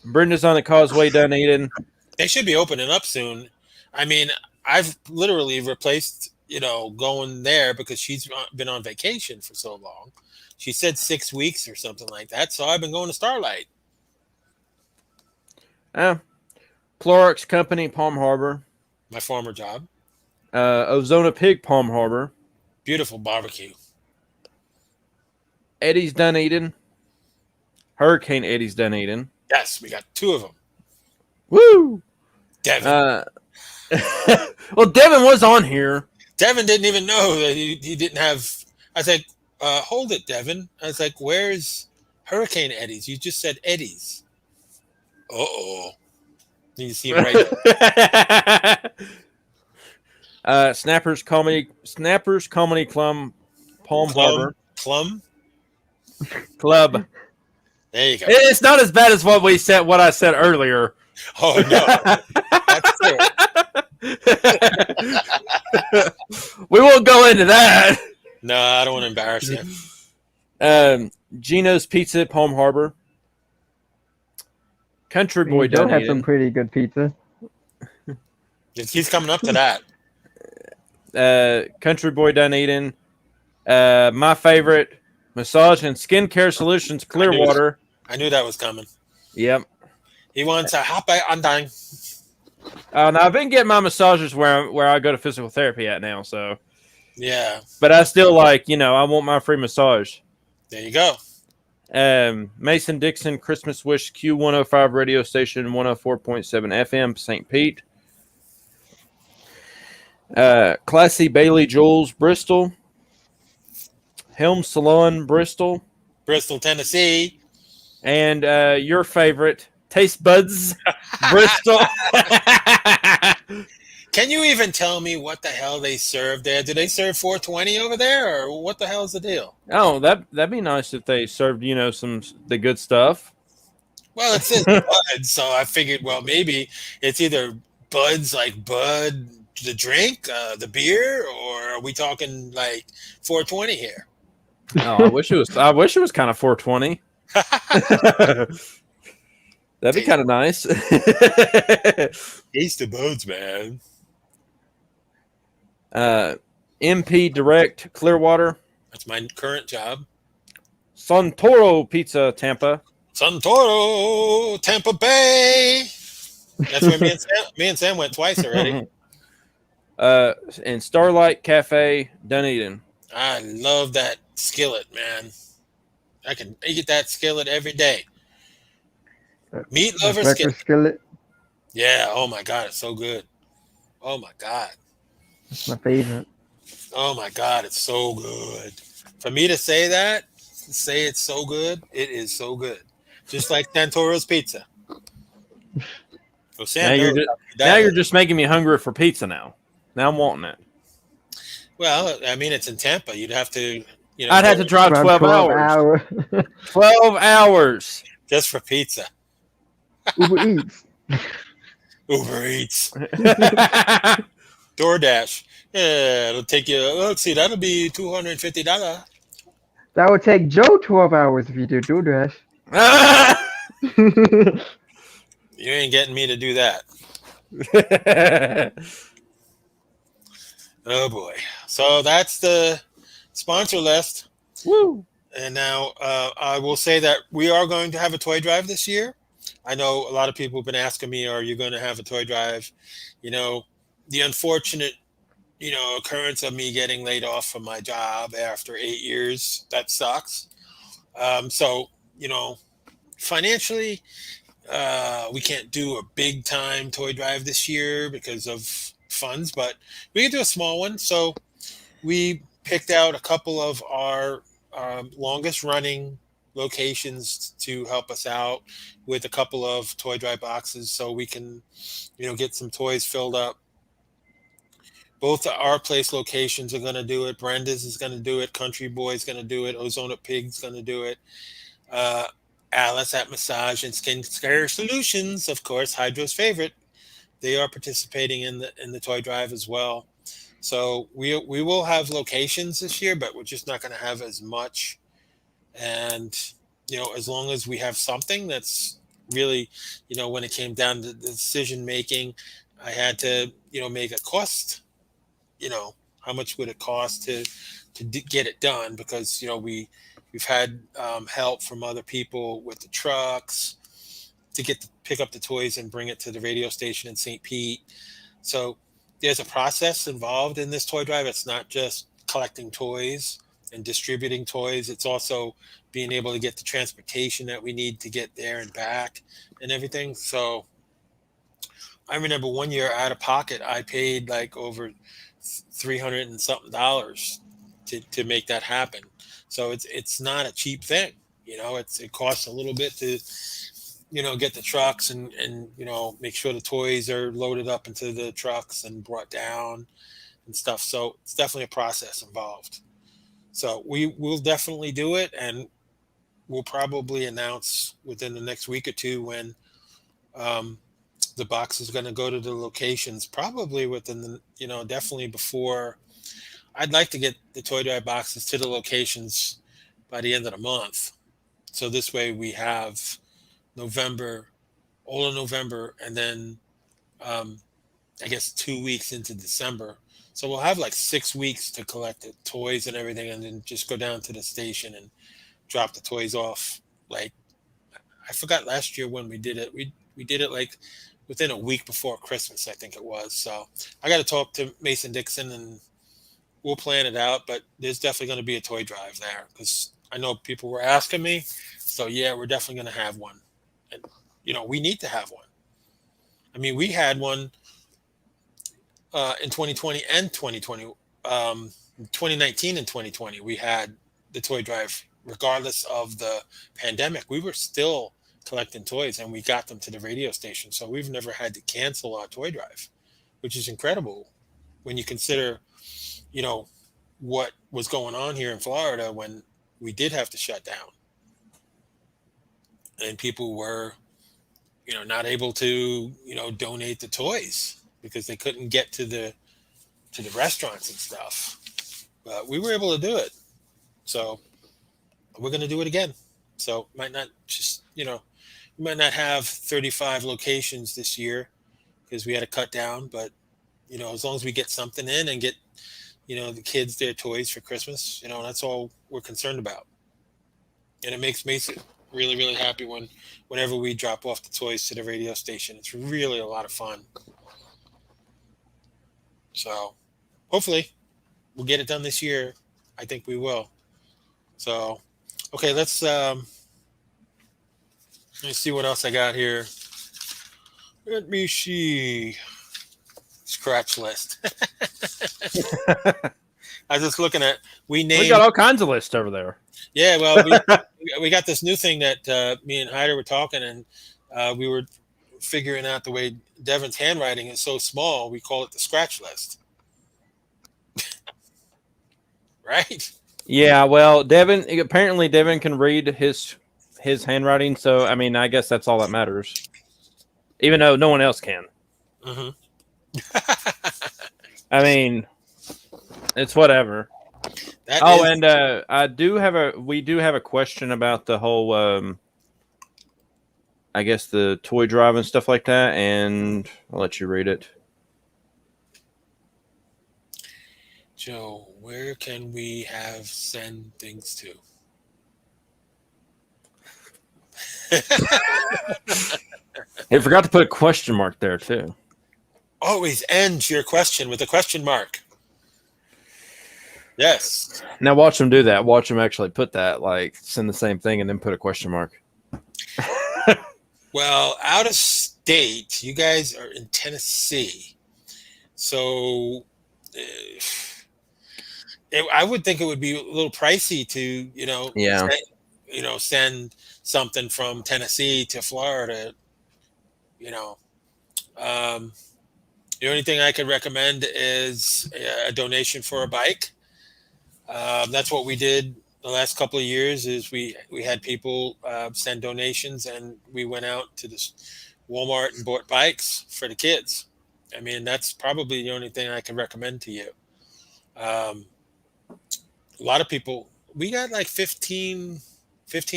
Brenda's on the Causeway, Dunedin. They should be opening up soon. I mean, I've literally replaced, going there because she's been on vacation for so long. She said 6 weeks or something like that. So I've been going to Starlight. Clorox Company, Palm Harbor. My former job. Ozona Pig, Palm Harbor. Beautiful barbecue. Eddie's Dunedin. Hurricane Eddie's Dunedin. Yes, we got 2 of them. Woo! Devin. Well, Devin was on here. Devin didn't even know that he didn't have. I was like, hold it, Devin. I was like, where's Hurricane Eddie's? You just said Eddie's. Uh-oh. You see him right there. Snappers Comedy Club, Palm Harbor. Club. There you go. It's not as bad as what I said earlier. Oh no. That's it. We won't go into that. No, I don't want to embarrass you. Gino's Pizza, Palm Harbor. Country Boy Don't Dunedin. have some pretty good pizza. He's coming up to that. Country Boy Dunedin. My favorite, Massage and Skincare Solutions, Clearwater. I knew that was coming. Yep. He wants a happy undying. Now I've been getting my massages where I go to physical therapy at now, so yeah. But I still I want my free massage. There you go. Mason Dixon Christmas Wish Q105 radio station 104.7 FM St. Pete. Classy Bailey Jules Bristol. Helm Salon Bristol, Tennessee, and your favorite Taste Buds Bristol. Can you even tell me what the hell they serve there? Do they serve 420 over there, or what the hell is the deal? Oh, that'd be nice if they served the good stuff. Well, it says Buds, so I figured, well, maybe it's either Buds like Bud the drink, the beer, or are we talking like 420 here? Oh, I wish it was kind of 420. That'd be kind of nice. Taste the Buds, man. MP Direct Clearwater. That's my current job. Santoro Pizza Tampa. Santoro, Tampa Bay. That's where me and Sam went twice already. And Starlight Cafe, Dunedin. I love that skillet, man. I can eat that skillet every day. Meat The lover skillet. breakfast skillet. Yeah. Oh my god, it's so good. Oh my god. That's my favorite. Oh my god, it's so good. For me to say that, say it's so good, it is so good. Just like Santoro's pizza. So Now Sam you're knows just how to now dial you're it. just making me hungry for pizza now. Now I'm wanting it. Well, I mean, it's in Tampa. You'd have to, I'd go have to drive Around 12 12 hours. hours. 12 hours. just for pizza. Uber Eats. Uber Eats, DoorDash. Yeah, it'll take you. Let's see, that'll be $250. That would take Joe 12 hours if you do DoorDash. You ain't getting me to do that. Oh boy. So that's the sponsor list. Woo. And now I will say that we are going to have a toy drive this year. I know a lot of people have been asking me, are you going to have a toy drive? You know, the unfortunate, occurrence of me getting laid off from my job after 8 years, that sucks. So, financially, we can't do a big time toy drive this year because of funds, but we can do a small one. So we picked out a couple of our longest running locations to help us out with a couple of toy drive boxes so we can, get some toys filled up. Both our place locations are going to do it. Brenda's is going to do it. Country Boy's going to do it. Ozona Pig's going to do it. Uh, Alice at Massage and Skin Care Solutions, of course, Hydro's favorite. They are participating in the toy drive as well. So we will have locations this year, but we're just not going to have as much. And as long as we have something that's really, when it came down to the decision making, I had to make a cost. How much would it cost to get it done? Because we've had help from other people with the trucks to pick up the toys and bring it to the radio station in St. Pete. So there's a process involved in this toy drive. It's not just collecting toys and distributing toys. It's also being able to get the transportation that we need to get there and back and everything. So I remember one year out of pocket, I paid like over 300 and something dollars to make that happen. So it's not a cheap thing. It costs a little bit to get the trucks and make sure the toys are loaded up into the trucks and brought down and stuff. So it's definitely a process involved. So we will definitely do it, and we'll probably announce within the next week or two when um, the box is going to go to the locations. Probably within the definitely before. I'd like to get the toy drive boxes to the locations by the end of the month. So this way we have November, all of November, and then um, I guess 2 weeks into December. So we'll have like 6 weeks to collect the toys and everything, and then just go down to the station and drop the toys off. Like I forgot last year when we did it. We did it like within a week before Christmas, I think it was. So I got to talk to Mason Dixon and we'll plan it out. But there's definitely going to be a toy drive there because I know people were asking me. So yeah, we're definitely going to have one, and we need to have one. I mean, we had one in 2020 and 2020, 2019 and 2020. We had the toy drive, regardless of the pandemic. We were still collecting toys, and we got them to the radio station. So we've never had to cancel our toy drive, which is incredible when you consider, you know, what was going on here in Florida when we did have to shut down, and people were, not able to, donate the toys because they couldn't get to the restaurants and stuff. But we were able to do it. So we're going to do it again. So might not just, we might not have 35 locations this year because we had to cut down, but as long as we get something in and get, the kids their toys for Christmas, that's all we're concerned about. And it makes Mason really, really happy whenever we drop off the toys to the radio station. It's really a lot of fun. So hopefully we'll get it done this year. I think we will. So okay, let's see what else I got here. Let me see. Scratch list. I was just looking at we We named. got all kinds of lists over there. Yeah, well, we got this new thing that me and Hyder were talking, and we were figuring out the way Devin's handwriting is so small. We call it the scratch list, right? Yeah, well, Devin can read his handwriting, so I mean, I guess that's all that matters. Even though no one else can. Hmm. I mean, it's whatever. And we do have a question about the whole I guess the toy drive and stuff like that, and I'll let you read it. Joe, where can we send things to? He forgot to put a question mark there too. Always end your question with a question mark. Yes. Now watch him do that. Watch him actually put that, like send the same thing and then put a question mark. Well, out of state, you guys are in Tennessee, so I would think it would be a little pricey to, Yeah. send something from Tennessee to Florida. Um, the only thing I could recommend is a donation for a bike. That's what we did the last couple of years. Is we had people send donations, and we went out to this Walmart and bought bikes for the kids. I mean, that's probably the only thing I can recommend to you. A lot of people, we got like 15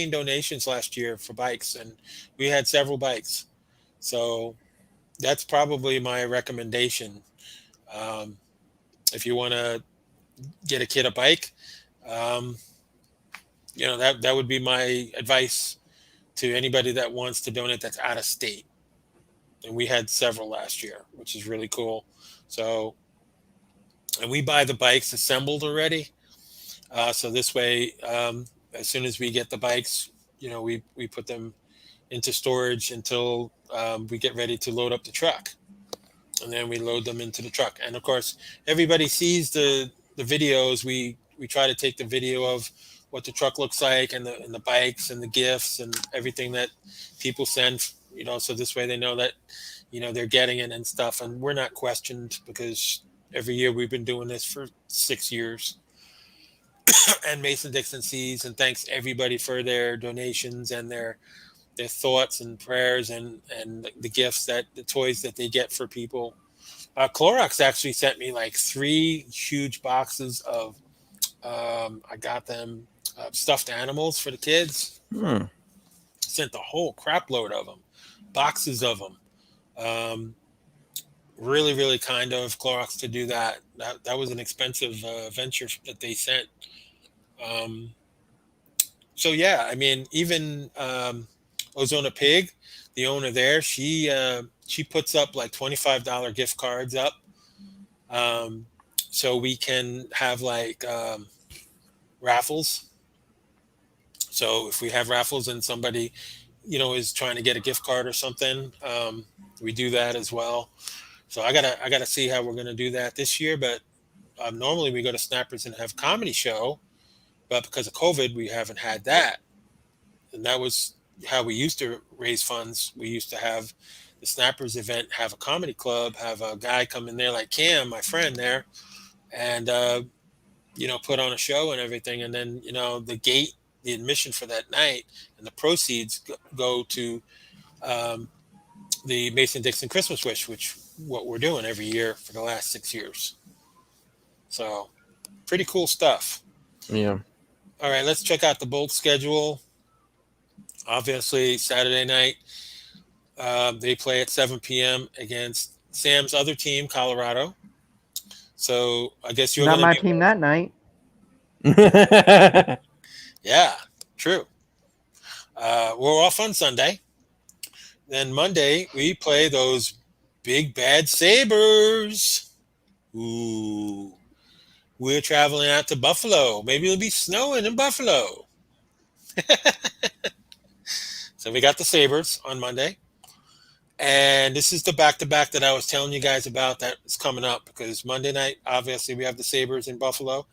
donations last year for bikes, and we had several bikes. So that's probably my recommendation. Um, if you want to get a kid a bike, um, that would be my advice to anybody that wants to donate that's out of state. And we had several last year, which is really cool. So, and we buy the bikes assembled already. So this way, as soon as we get the bikes, we put them into storage until we get ready to load up the truck. And then we load them into the truck. And of course, everybody sees the videos. We try to take the video of what the truck looks like, and the bikes and the gifts and everything that people send, so this way they know that, they're getting it and stuff. And we're not questioned, because every year we've been doing this for 6 years. And Mason-Dixon sees and thanks everybody for their donations and their thoughts and prayers and the gifts, the toys that they get for people. Clorox actually sent me like 3 huge boxes of, I got them stuffed animals for the kids. Sent a whole crap load of them, boxes of them. Really, really kind of Clorox to do that. That was an expensive venture that they sent. So yeah, I mean, even Ozona Pig, the owner there, she puts up like $25 gift cards up, so we can have like raffles. So if we have raffles and somebody, is trying to get a gift card or something, we do that as well. So I gotta see how we're gonna do that this year. But normally we go to Snappers and have comedy show, but because of COVID, we haven't had that. And that was how we used to raise funds. We used to have the Snappers event, have a comedy club, have a guy come in there like Cam, my friend there, and put on a show and everything. And then the admission for that night and the proceeds go to the Mason-Dixon Christmas Wish, which what we're doing every year for the last 6 years. So pretty cool stuff. Yeah. All right, let's check out the Bolt schedule. Obviously, Saturday night, they play at 7 p.m. against Sam's other team, Colorado. So I guess you're not my team that night. Yeah, true. We're off on Sunday. Then Monday, we play those big bad Sabres. Ooh. We're traveling out to Buffalo. Maybe it'll be snowing in Buffalo. So we got the Sabres on Monday. And this is the back-to-back that I was telling you guys about that is coming up because Monday night, obviously, we have the Sabres in Buffalo.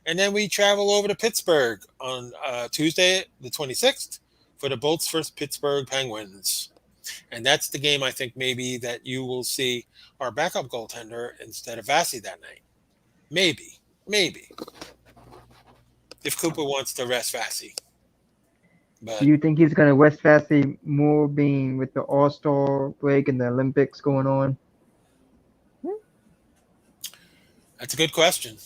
And then we travel over to Pittsburgh on Tuesday, the 26th, for the Bolts vs. Pittsburgh Penguins. And that's the game I think maybe that you will see our backup goaltender instead of Vasi that night. Maybe. If Cooper wants to rest Vasi. But Do you think he's gonna West Valley more being with the All-Star break and the Olympics going on? that's a good question.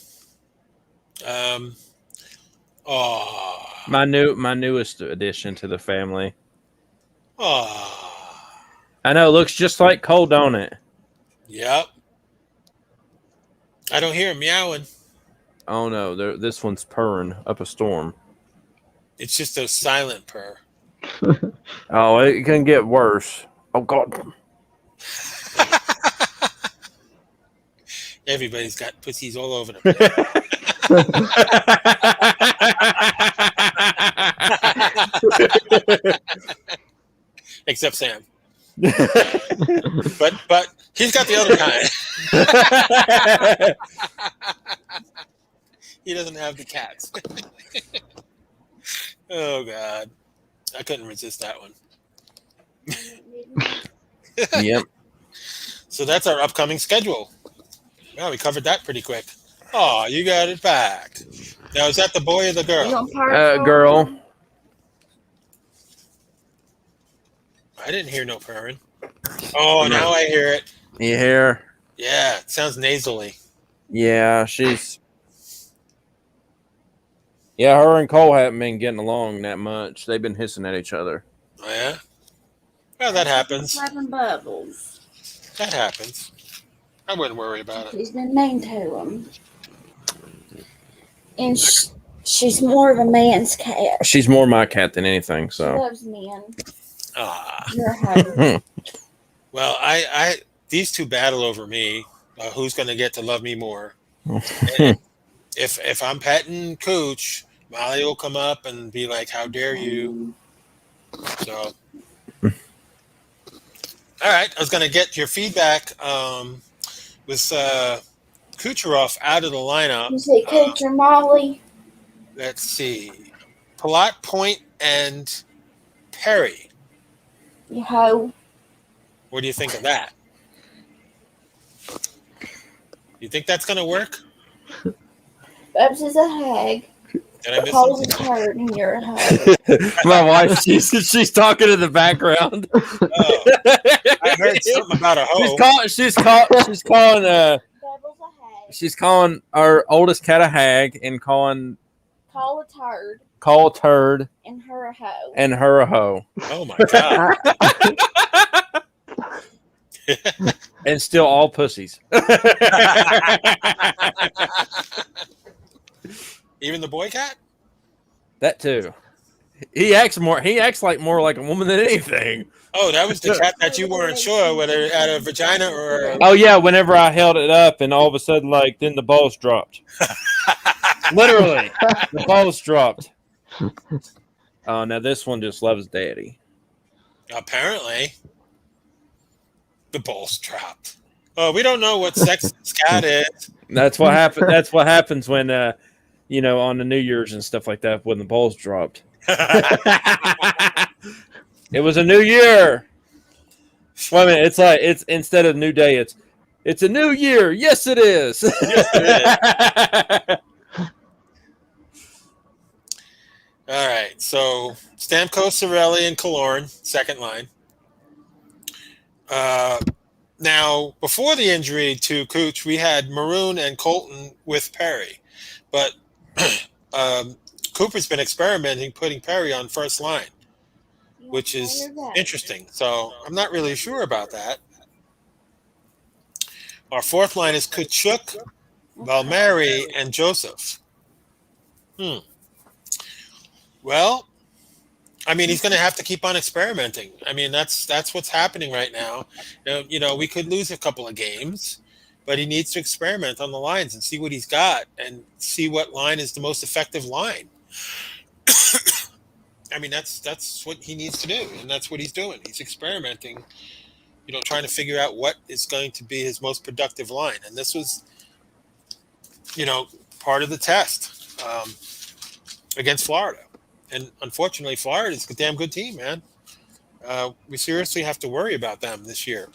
My newest addition to the family. I know, it looks just like Cole, don't it? Yep. I don't hear him meowing. Oh no, this one's purring up a storm. It's just a silent purr. Oh, it can get worse. Oh God. Everybody's got pussies all over the place. Except Sam. But he's got the other kind. He doesn't have the cats. Oh God. I couldn't resist that one. Yep. So that's our upcoming schedule. Wow, we covered that pretty quick. Oh, you got it back. Now, is that the boy or the girl? Girl. I didn't hear no purring. Oh, now I hear it. You hear? Yeah, it sounds nasally. Yeah, Yeah, her and Cole haven't been getting along that much. They've been hissing at each other. Oh, yeah? Well, that happens. Having bubbles. That happens. I wouldn't worry about it. He's been mean to him. And she's more of a man's cat. She's more my cat than anything, She so. loves men. Ah. You're a hoe. Well, these two battle over me. Who's going to get to love me more? And if I'm petting Cooch, Molly will come up and be like, "How dare you?" So, all right, I was going to get your feedback. With Kucherov out of the lineup. You see Cooch or Molly? Let's see. Palat, Point, and Perry. You hoe. What do you think of that? You think that's going to work? Bubs is a hag. Did I miss Cole's a something? turd and you're a hoe. My wife, she's talking in the background. Oh, I heard something about a hoe. She's calling Bubbles a hag. she's calling our oldest cat a hag and calling Cole a turd Cole a turd and her a hoe. and her a hoe. Oh my God. And still all pussies. Even the boy cat? That too. He acts like more like a woman than anything. Oh, that was the cat that you weren't sure whether it had a vagina or. Oh yeah, whenever I held it up and all of a sudden then the balls dropped. Literally. The balls dropped. Oh, now this one just loves daddy. Apparently, the balls dropped. Oh, we don't know what sex this cat is. That's what happened. That's what happens when on the New Year's and stuff like that when the balls dropped. It was a new year. Well, I mean, it's instead of new day, it's a new year. Yes, it is. Yes, it is. All right, so Stamkos, Cirelli, and Killorn, second line. Now, before the injury to Cooch, we had Maroon and Colton with Perry. But Cooper's been experimenting putting Perry on first line, which is interesting. So I'm not really sure about that. Our fourth line is Kachuk, Valmeri, and Joseph. Well, I mean, he's going to have to keep on experimenting. I mean, that's what's happening right now. We could lose a couple of games, but he needs to experiment on the lines and see what he's got and see what line is the most effective line. I mean, that's what he needs to do, and that's what he's doing. He's experimenting, trying to figure out what is going to be his most productive line. And this was, part of the test against Florida. And unfortunately, Florida is a damn good team, man. We seriously have to worry about them this year.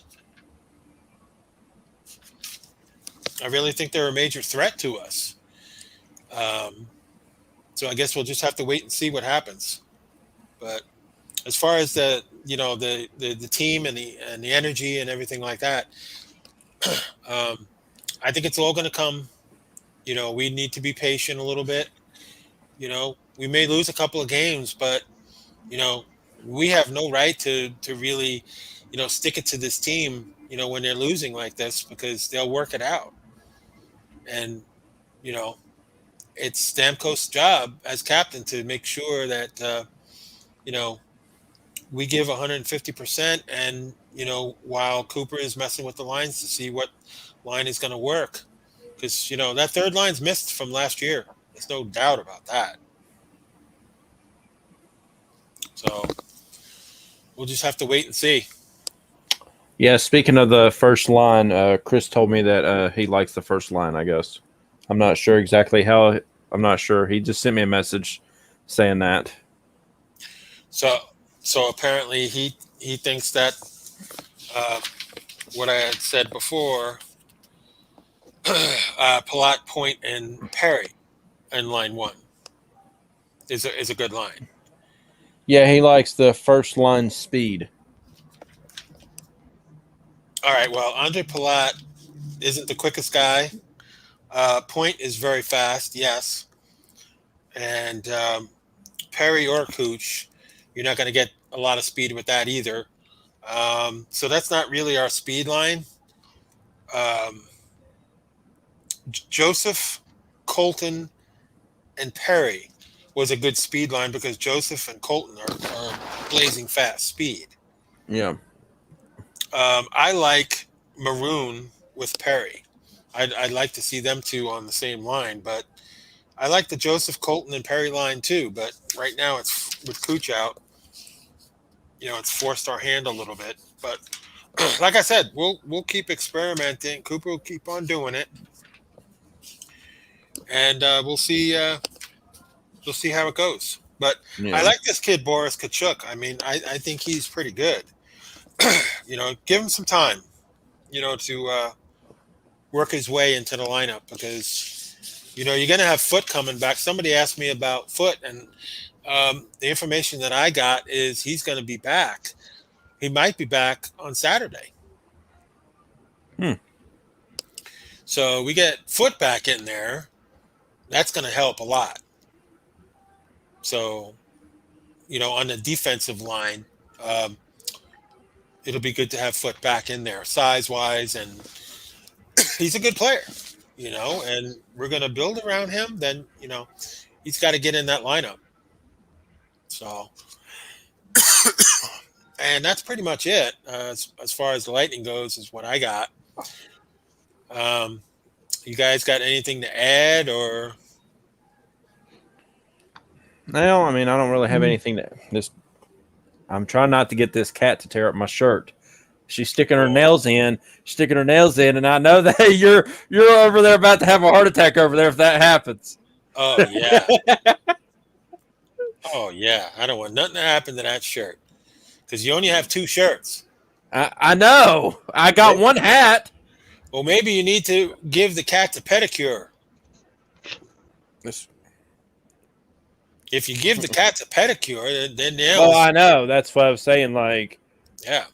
I really think they're a major threat to us. So I guess we'll just have to wait and see what happens. But as far as the team and the energy and everything like that, I think it's all going to come. We need to be patient a little bit. We may lose a couple of games, but we have no right to really stick it to this team when they're losing like this, because they'll work it out. And it's Stamkos' job as captain to make sure that we give 150%, and while Cooper is messing with the lines to see what line is going to work, because that third line's missed from last year. There's no doubt about that. So we'll just have to wait and see. Yeah, speaking of the first line, Chris told me that he likes the first line, I guess. I'm not sure exactly how. I'm not sure. He just sent me a message saying that. So apparently he thinks that what I had said before, Palat, Point, and Perry in line one is a good line. Yeah, he likes the first line speed. All right. Well, Andre Palat isn't the quickest guy. Point is very fast, yes. And Perry or Cooch, you're not going to get a lot of speed with that either. So that's not really our speed line. Joseph, Colton, and Perry was a good speed line because Joseph and Colton are blazing fast speed. Yeah. I like Maroon with Perry. I'd like to see them two on the same line, but I like the Joseph, Colton, and Perry line too. But right now it's with Cooch out. It's forced our hand a little bit. But like I said, we'll keep experimenting. Cooper will keep on doing it, and we'll see how it goes. But Yeah. I like this kid Boris Kachuk. I mean, I think he's pretty good. Give him some time, to work his way into the lineup, because you're going to have Foote coming back. Somebody asked me about Foote, and the information that I got is he's going to be back. He might be back on Saturday. So we get Foote back in there. That's going to help a lot. So, on the defensive line, it'll be good to have Foote back in there, size-wise, and he's a good player, and we're going to build around him. Then, he's got to get in that lineup. So, and that's pretty much it as far as the Lightning goes, is what I got. You guys got anything to add, or? No, I mean, I don't really have anything I'm trying not to get this cat to tear up my shirt. She's sticking her nails in, and I know that you're over there about to have a heart attack over there if that happens. Oh yeah. Oh yeah. I don't want nothing to happen to that shirt, because you only have 2 shirts. I know. I got one hat. Well, maybe you need to give the cat a pedicure. If you give the cats a pedicure, then nails. Oh, I know. That's what I was saying. Like, yeah.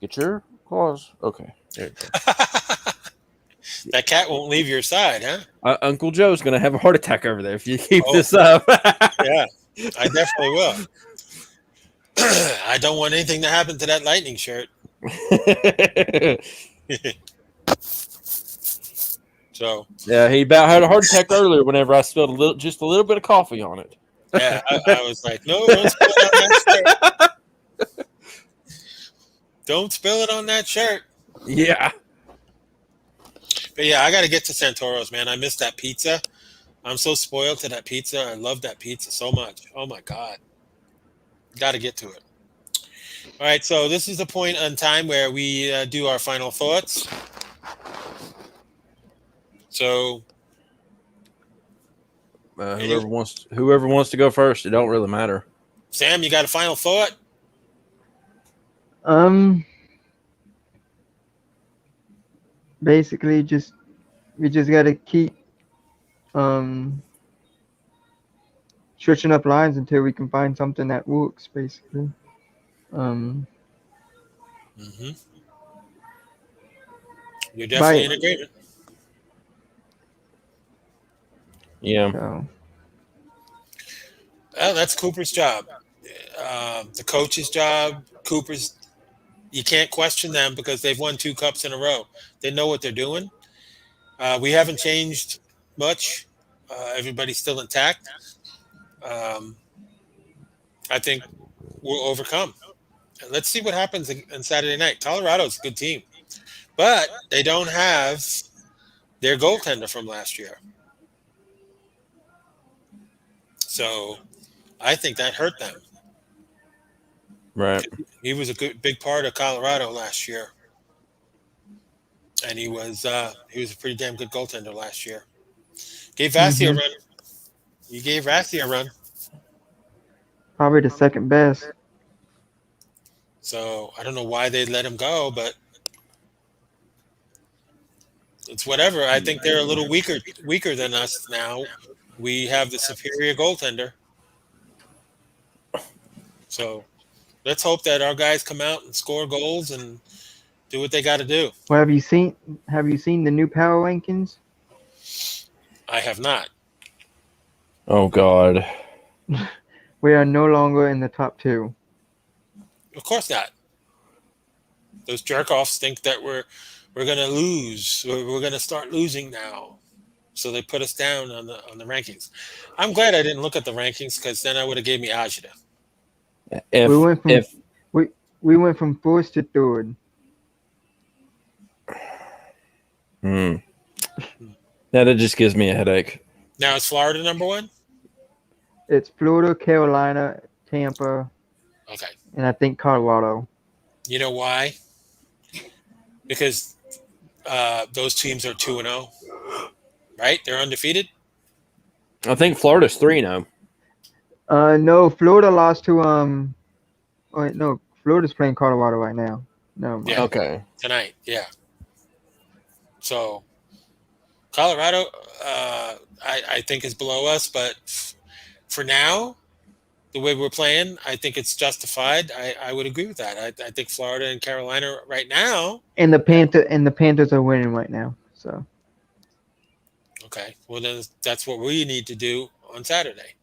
Get your claws. Okay. There you go. That cat won't leave your side, huh? Uncle Joe's going to have a heart attack over there if you keep this up. Yeah, I definitely will. I don't want anything to happen to that Lightning shirt. So yeah, he about had a heart attack earlier whenever I spilled just a little bit of coffee on it. Yeah, I was like, no, don't spill it on that shirt. Don't spill it on that shirt. Yeah. But yeah, I got to get to Santoro's, man. I miss that pizza. I'm so spoiled to that pizza. I love that pizza so much. Oh my god, got to get to it. All right, so this is the point on time where we do our final thoughts. So, Whoever wants to go first, it don't really matter. Sam, you got a final thought? Basically, we just gotta keep switching up lines until we can find something that works. Basically, Mm-hmm. You're definitely in agreement. Yeah. So, Well, that's Cooper's job. The coach's job. Cooper's. You can't question them because they've won 2 cups in a row. They know what they're doing. We haven't changed much. Everybody's still intact. I think we'll overcome. Let's see what happens on Saturday night. Colorado's a good team, but they don't have their goaltender from last year. So I think that hurt them. Right. He was a big part of Colorado last year, and he was a pretty damn good goaltender last year. Gave Vasi a run. You gave Vasi a run. probably the second best. So I don't know why they let him go, but it's whatever. I think they're a little weaker than us now. We have the superior goaltender. So let's hope that our guys come out and score goals and do what they got to do. Well, have you seen the new power rankings? I have not. Oh God. We are no longer in the top 2. Of course not. Those jerk-offs think that we're going to lose. We're going to start losing now. So they put us down on the rankings. I'm glad I didn't look at the rankings because then I would have gave me agita. We went from first to third. That just gives me a headache. Now is Florida number 1? It's Florida, Carolina, Tampa, Okay. and I think Colorado. You know why? Because those teams are 2-0, right? They're undefeated. I think Florida's 3-0. No, Florida lost to Oh, wait, no, Florida's playing Colorado right now. No. Yeah. Okay. Tonight, yeah. So Colorado, I think is below us, but for now, the way we're playing, I think it's justified. I would agree with that. I think Florida and Carolina right now. And the Panthers are winning right now. So. Okay, well then that's what we need to do on Saturday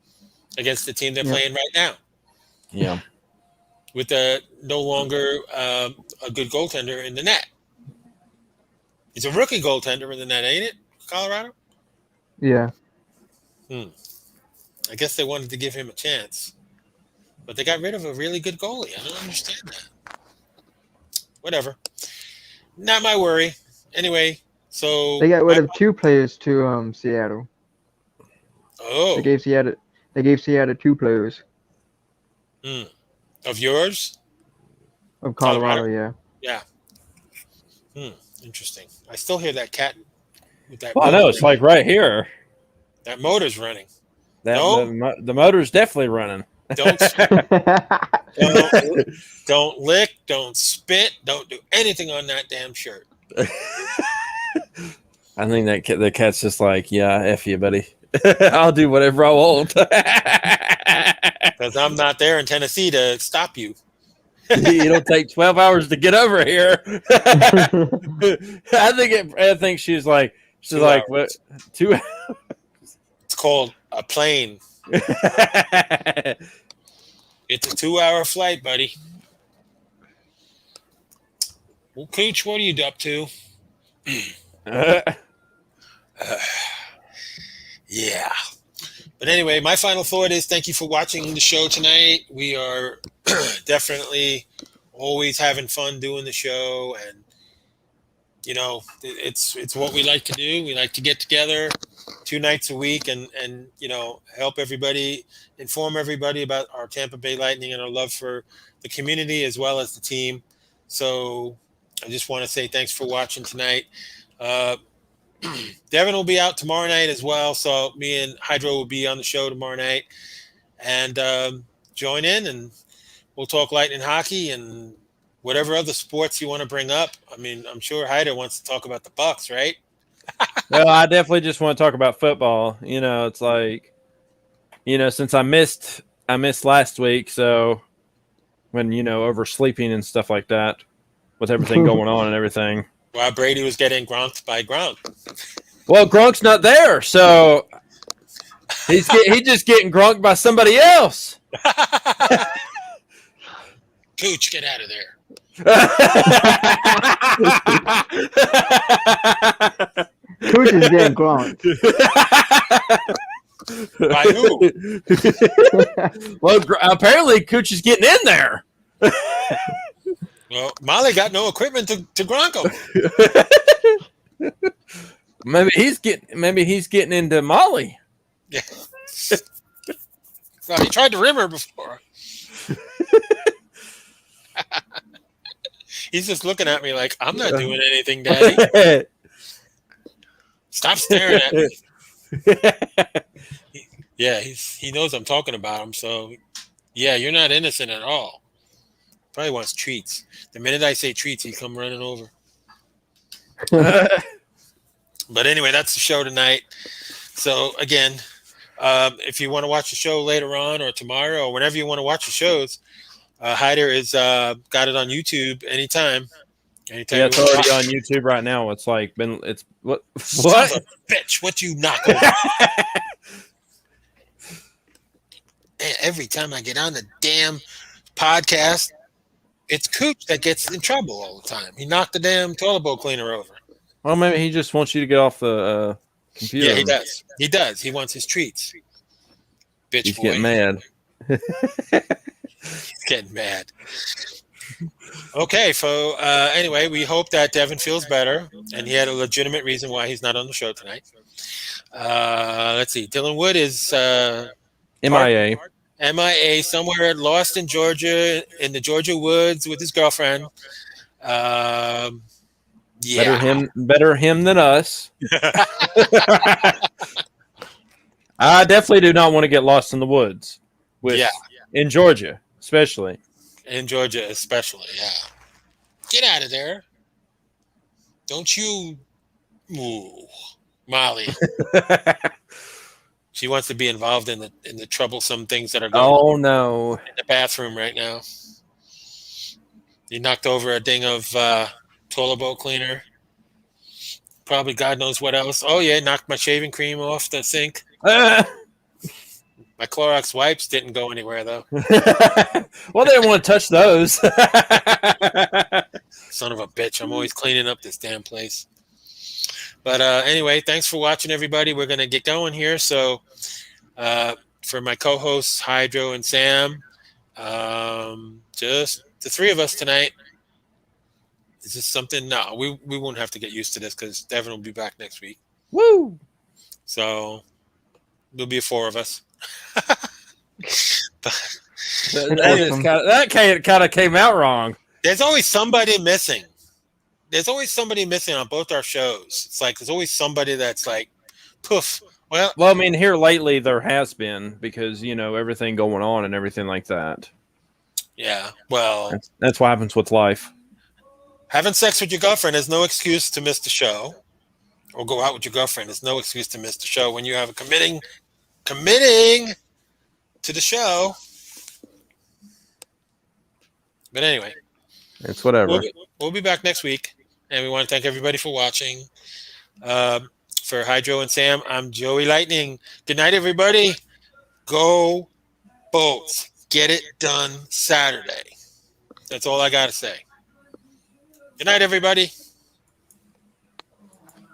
against the team they're playing right now. Yeah. With no longer a good goaltender in the net. He's a rookie goaltender in the net, ain't it, Colorado? Yeah. I guess they wanted to give him a chance. But they got rid of a really good goalie. I don't understand that. Whatever. Not my worry. Anyway, so they got rid of 2 players to Seattle. Oh. They gave Seattle 2 players. Of yours? Of Colorado, yeah. Interesting. I still hear that cat with that. Well, I know it's like right here. That motor's running. The motor's definitely running. Don't lick, don't spit, don't do anything on that damn shirt. I think the cat's just like, yeah, F you, buddy. I'll do whatever I want. Because I'm not there in Tennessee to stop you. It'll take 12 hours to get over here. I think she's like what? 2 hours? It's called a plane. It's a 2-hour flight, buddy. Well, Cooch, what are you up to? Yeah. But anyway, my final thought is thank you for watching the show tonight. We are definitely always having fun doing the show, and you know, it's what we like to do. We like to get together 2 nights a week and you know, help everybody, inform everybody about our Tampa Bay Lightning and our love for the community as well as the team. So I just want to say thanks for watching tonight. Devin will be out tomorrow night as well, so me and Hydro will be on the show tomorrow night, and join in, and we'll talk Lightning hockey and whatever other sports you want to bring up. I mean, I'm sure Hydro wants to talk about the Bucks, right? Well, I definitely just want to talk about football. You know, it's like, you know, since I missed last week, so when, you know, oversleeping and stuff like that, with everything going on and everything. While Brady was getting gronked by Gronk. Well, Gronk's not there, so he's just getting gronked by somebody else. Cooch, get out of there. Cooch is getting gronked. By who? Well, apparently Cooch is getting in there. Well, Molly got no equipment to Gronk him. Maybe he's getting into Molly. Yeah. Well, he tried to rim her before. He's just looking at me like, I'm not doing anything, Daddy. Stop staring at me. Yeah, he knows I'm talking about him, so yeah, you're not innocent at all. Probably wants treats. The minute I say treats, he come running over. But anyway, that's the show tonight. So again, if you want to watch the show later on or tomorrow or whenever you want to watch the shows, Hyder is got it on YouTube anytime. Yeah, it's already on YouTube right now. It's like what? Son of a bitch! What you knock over? Man, every time I get on the damn podcast, it's Cooch that gets in trouble all the time. He knocked the damn toilet bowl cleaner over. Well, maybe he just wants you to get off the computer. Yeah, he does. He does. He wants his treats. Bitch He's boy. getting mad. He's getting mad. Okay, so anyway, we hope that Devin feels better, and he had a legitimate reason why he's not on the show tonight. Let's see. Dylan Wood is MIA. MIA somewhere lost in Georgia, in the Georgia woods with his girlfriend. Yeah. Better him than us. I definitely do not want to get lost in the woods. In Georgia, especially. In Georgia, especially, yeah. Get out of there. Don't you move, Molly. She wants to be involved in the troublesome things that are going on no. in the bathroom right now. You knocked over a ding of toilet bowl cleaner. Probably God knows what else. Oh, yeah, knocked my shaving cream off the sink. My Clorox wipes didn't go anywhere, though. Well, they didn't want to touch those. Son of a bitch. I'm always cleaning up this damn place. But anyway, thanks for watching, everybody. We're going to get going here. So for my co-hosts, Hydro and Sam, just the three of us tonight. Is this something? No, we won't have to get used to this because Devin will be back next week. Woo! So there'll be 4 of us. That kind of came out wrong. There's always somebody missing. There's always somebody missing on both our shows. It's like there's always somebody that's like, poof. Well, I mean, here lately there has been because, you know, everything going on and everything like that. Yeah, well. That's what happens with life. Having sex with your girlfriend is no excuse to miss the show. Or go out with your girlfriend is no excuse to miss the show when you have a committing to the show. But anyway. It's whatever. We'll be back next week. And we want to thank everybody for watching. For Hydro and Sam, I'm Joey Lightning. Good night, everybody. Go Bolts. Get it done Saturday. That's all I got to say. Good night, everybody.